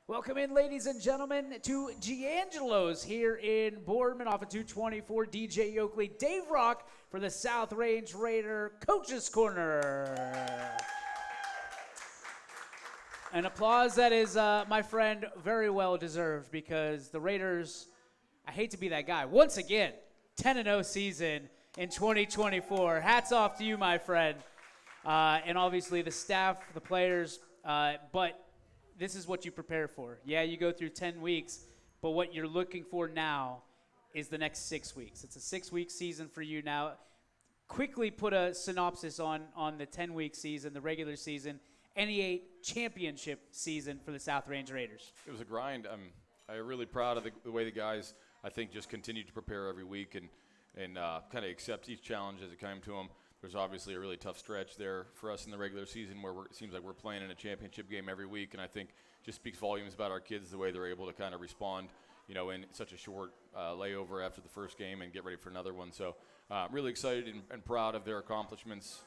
Welcome in, ladies and gentlemen, to Giangelo's here in Boardman off of 224. DJ Oakley, Dave Rock for the South Range Raider Coach's Corner. An applause that is, my friend, very well deserved because the Raiders, I hate to be that guy, once again, 10-0 season in 2024. Hats off to you, my friend. And obviously the staff, the players, but this is what you prepare for. Yeah, you go through 10 weeks, but what you're looking for now is the next 6 weeks. It's a 6-week season for you now. Quickly put a synopsis on the 10-week season, the regular season, NE8 championship season for the South Range Raiders. It was a grind. I'm really proud of the way the guys, I think, just continue to prepare every week and kind of accept each challenge as it came to them. There's obviously a really tough stretch there for us in the regular season where it seems like we're playing in a championship game every week, and I think just speaks volumes about our kids, the way they're able to kind of respond, in such a short layover after the first game and get ready for another one. So really excited and proud of their accomplishments,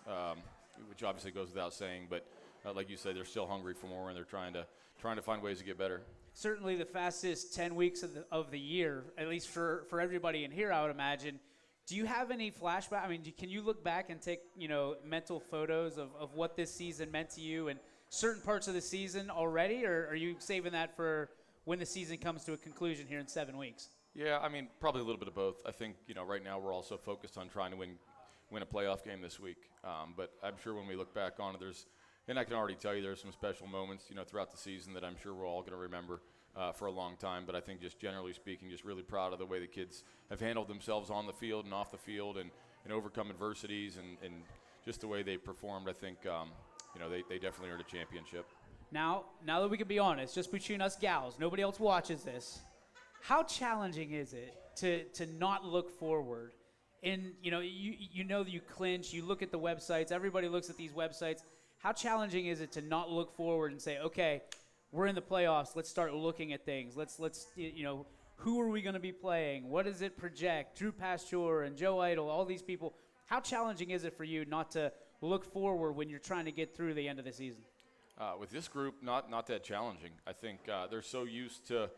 which obviously goes without saying, but like you said, they're still hungry for more, and they're trying to find ways to get better. Certainly the fastest 10 weeks of the year, at least for everybody in here, I would imagine. Do you have any flashback? I mean, can you look back and take, mental photos of what this season meant to you and certain parts of the season already, or are you saving that for when the season comes to a conclusion here in 7 weeks? Yeah, I mean, probably a little bit of both. I think, right now we're also focused on trying to win a playoff game this week. But I'm sure when we look back on it, and I can already tell you there's some special moments, throughout the season that I'm sure we're all going to remember for a long time. But I think just generally speaking, just really proud of the way the kids have handled themselves on the field and off the field and overcome adversities and just the way they performed. I think, they definitely earned a championship. Now that we can be honest, just between us gals, nobody else watches this, how challenging is it to not look forward? And, you clinch, you look at the websites, everybody looks at these websites. How challenging is it to not look forward and say, okay, we're in the playoffs, let's start looking at things. Let's who are we going to be playing? What does it project? Drew Pasteur and Joe Idle, all these people. How challenging is it for you not to look forward when you're trying to get through the end of the season? With this group, not that challenging. I think they're so used to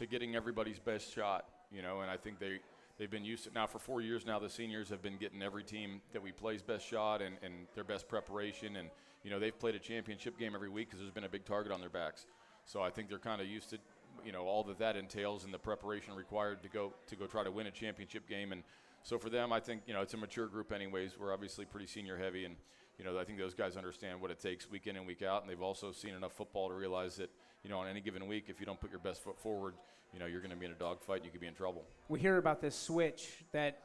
getting everybody's best shot, and I think they've been used to it now for 4 years now. The seniors have been getting every team that we play's best shot and their best preparation, and they've played a championship game every week because there's been a big target on their backs. So I think they're kind of used to all that entails and the preparation required to go try to win a championship game. And so for them, I think it's a mature group anyways. We're obviously pretty senior heavy, and I think those guys understand what it takes week in and week out, and they've also seen enough football to realize that on any given week, if you don't put your best foot forward, you're going to be in a dogfight. You could be in trouble. We hear about this switch that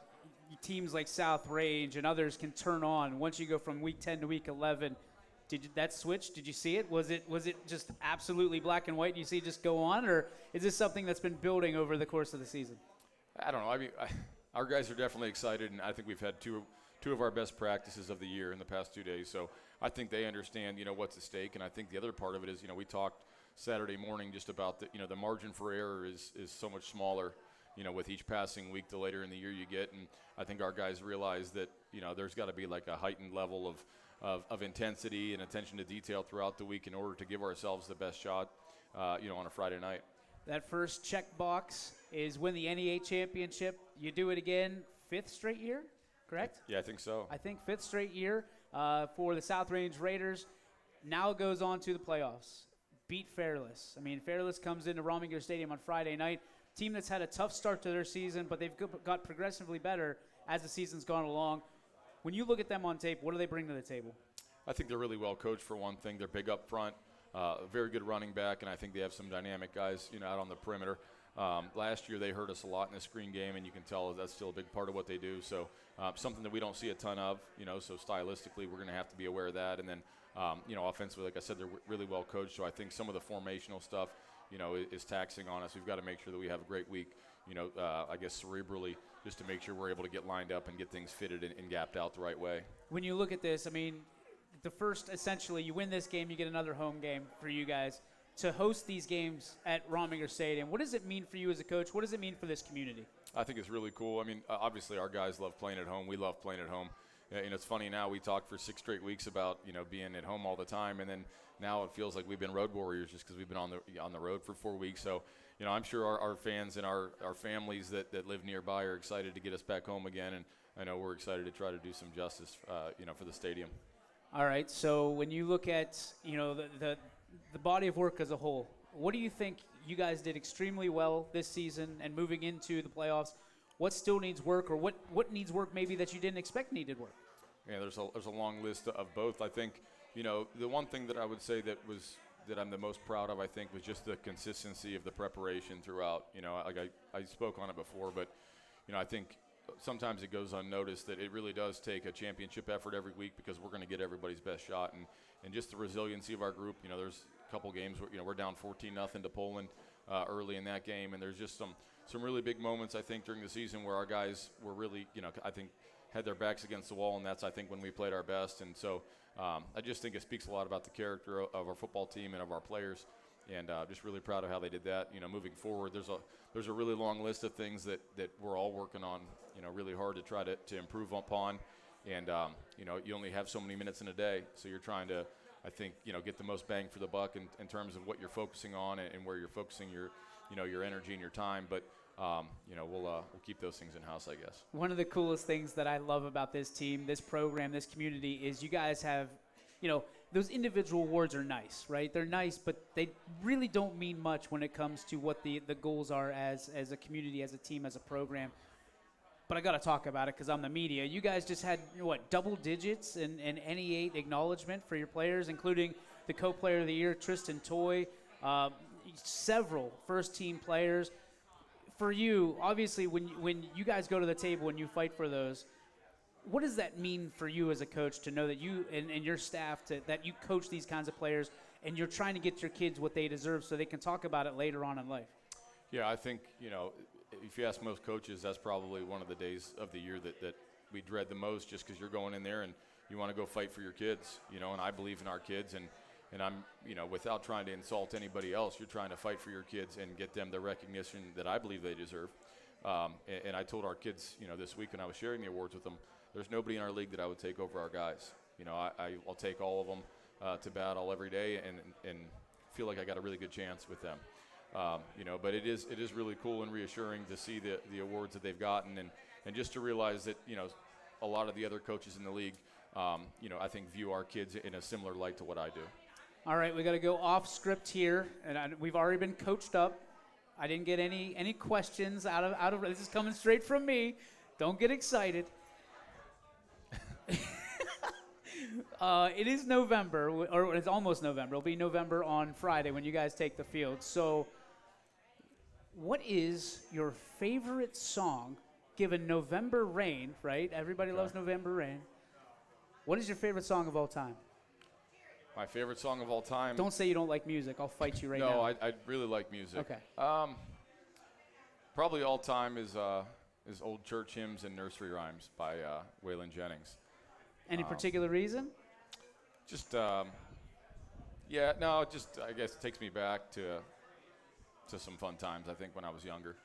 teams like South Range and others can turn on once you go from week 10 to week 11. That switch, did you see it? Was it just absolutely black and white and you see it just go on, or is this something that's been building over the course of the season? I don't know. I mean, our guys are definitely excited, and I think we've had two of our best practices of the year in the past 2 days. So I think they understand, what's at stake, and I think the other part of it is, we talked Saturday morning just about the margin for error is so much smaller, with each passing week the later in the year you get, and I think our guys realize that, there's got to be like a heightened level of intensity and attention to detail throughout the week in order to give ourselves the best shot, on a Friday night. That first check box is win the NE8 championship. You do it again, 5th straight year, correct? Yeah, I think so. I think 5th straight year for the South Range Raiders. Now it goes on to the playoffs. Beat Fairless. I mean, Fairless comes into Rominger Stadium on Friday night. Team that's had a tough start to their season, but they've got progressively better as the season's gone along. When you look at them on tape, what do they bring to the table? I think they're really well coached for one thing. They're big up front, a very good running back, and I think they have some dynamic guys, out on the perimeter. Last year they hurt us a lot in the screen game, and you can tell that's still a big part of what they do. So something that we don't see a ton of, so stylistically we're going to have to be aware of that. And then, offensively, like I said, they're really well coached. So I think some of the formational stuff, is taxing on us. We've got to make sure that we have a great week, I guess cerebrally, just to make sure we're able to get lined up and get things fitted and gapped out the right way. When you look at this, I mean, the first, essentially, you win this game, you get another home game for you guys. To host these games at Rominger Stadium, what does it mean for you as a coach? What does it mean for this community? I think it's really cool. I mean, obviously our guys love playing at home. We love playing at home. It's funny now, we talked for 6 straight weeks about, being at home all the time, and then now it feels like we've been road warriors just because we've been on the road for 4 weeks. So, I'm sure our fans and our families that live nearby are excited to get us back home again, and I know we're excited to try to do some justice, for the stadium. All right, so when you look at, the body of work as a whole, what do you think you guys did extremely well this season and moving into the playoffs? What still needs work, or what needs work maybe that you didn't expect needed work? Yeah, there's a long list of both. I think, the one thing that I would say that I'm the most proud of, I think, was just the consistency of the preparation throughout. I spoke on it before, but, I think sometimes it goes unnoticed that it really does take a championship effort every week because we're going to get everybody's best shot. And just the resiliency of our group, there's a couple games where, we're down 14-0 to Poland early in that game, and there's just some really big moments, I think, during the season where our guys were really, I think, had their backs against the wall, and that's, I think, when we played our best. And so I just think it speaks a lot about the character of our football team and of our players, and just really proud of how they did that. Moving forward, there's a really long list of things that we're all working on, really hard to try to improve upon. And, you only have so many minutes in a day, so you're trying to, I think, get the most bang for the buck in terms of what you're focusing on and where you're focusing your energy and your time. But we'll keep those things in house, I guess. One of the coolest things that I love about this team, this program, this community is you guys have, those individual awards are nice, right? They're nice, but they really don't mean much when it comes to what the goals are as a community, as a team, as a program. But I got to talk about it because I'm the media. You guys just had, double digits in NE8 acknowledgement for your players, including the co-player of the year, Tristan Toy, several first-team players. For you, obviously, when you guys go to the table and you fight for those, what does that mean for you as a coach to know that you and your staff, that you coach these kinds of players and you're trying to get your kids what they deserve so they can talk about it later on in life? Yeah, I think, if you ask most coaches, that's probably one of the days of the year that we dread the most, just because you're going in there and you want to go fight for your kids, and I believe in our kids, and I'm, without trying to insult anybody else, you're trying to fight for your kids and get them the recognition that I believe they deserve. And I told our kids, this week when I was sharing the awards with them, there's nobody in our league that I would take over our guys. I'll take all of them to battle every day and feel like I got a really good chance with them. But it is really cool and reassuring to see the awards that they've gotten, and just to realize that, a lot of the other coaches in the league, I think view our kids in a similar light to what I do. All right, we got to go off script here, and we've already been coached up. I didn't get any questions out of this is coming straight from me. Don't get excited. It is November, or it's almost November. It'll be November on Friday when you guys take the field. So what is your favorite song, given November rain, right? Everybody loves November rain. What is your favorite song of all time? My favorite song of all time? Don't say you don't like music. I'll fight you right now. No, I really like music. Okay. Probably all time is Old Church Hymns and Nursery Rhymes by Waylon Jennings. Any particular reason? Just, I guess it takes me back to some fun times, I think, when I was younger.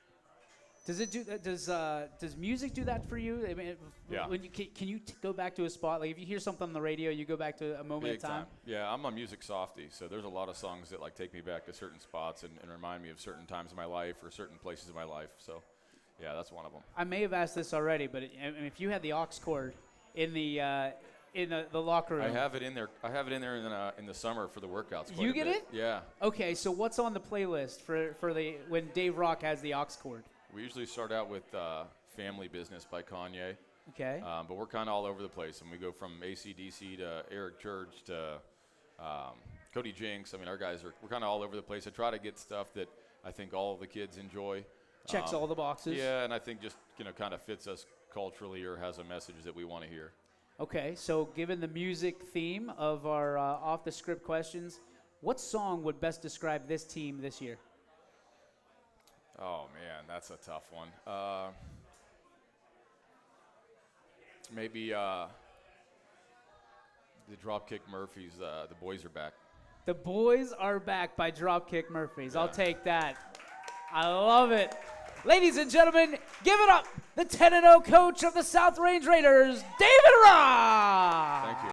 Does it do? Does music do that for you? I mean, Yeah. When can you go back to a spot? Like if you hear something on the radio, you go back to a moment Big in time. Yeah, I'm a music softie, so there's a lot of songs that take me back to certain spots and remind me of certain times in my life or certain places in my life. So, yeah, that's one of them. I may have asked this already, but if you had the aux cord in the locker room, I have it in there. I have it in there in the summer for the workouts. You get it? Yeah. Okay, so what's on the playlist for when Dave Rock has the aux cord? We usually start out with Family Business by Kanye. Okay. But we're kind of all over the place, and we go from AC/DC to Eric Church to Cody Jinks. I mean, we're kind of all over the place. I try to get stuff that I think all of the kids enjoy. Checks all the boxes. Yeah, and I think just kind of fits us culturally or has a message that we want to hear. Okay, so given the music theme of our off-the-script questions, what song would best describe this team this year? Oh, man, that's a tough one. Maybe the Dropkick Murphys, The Boys Are Back. The Boys Are Back by Dropkick Murphys. Yeah. I'll take that. I love it. Ladies and gentlemen, give it up, the 10-0 coach of the South Range Raiders, David Rach. Thank you.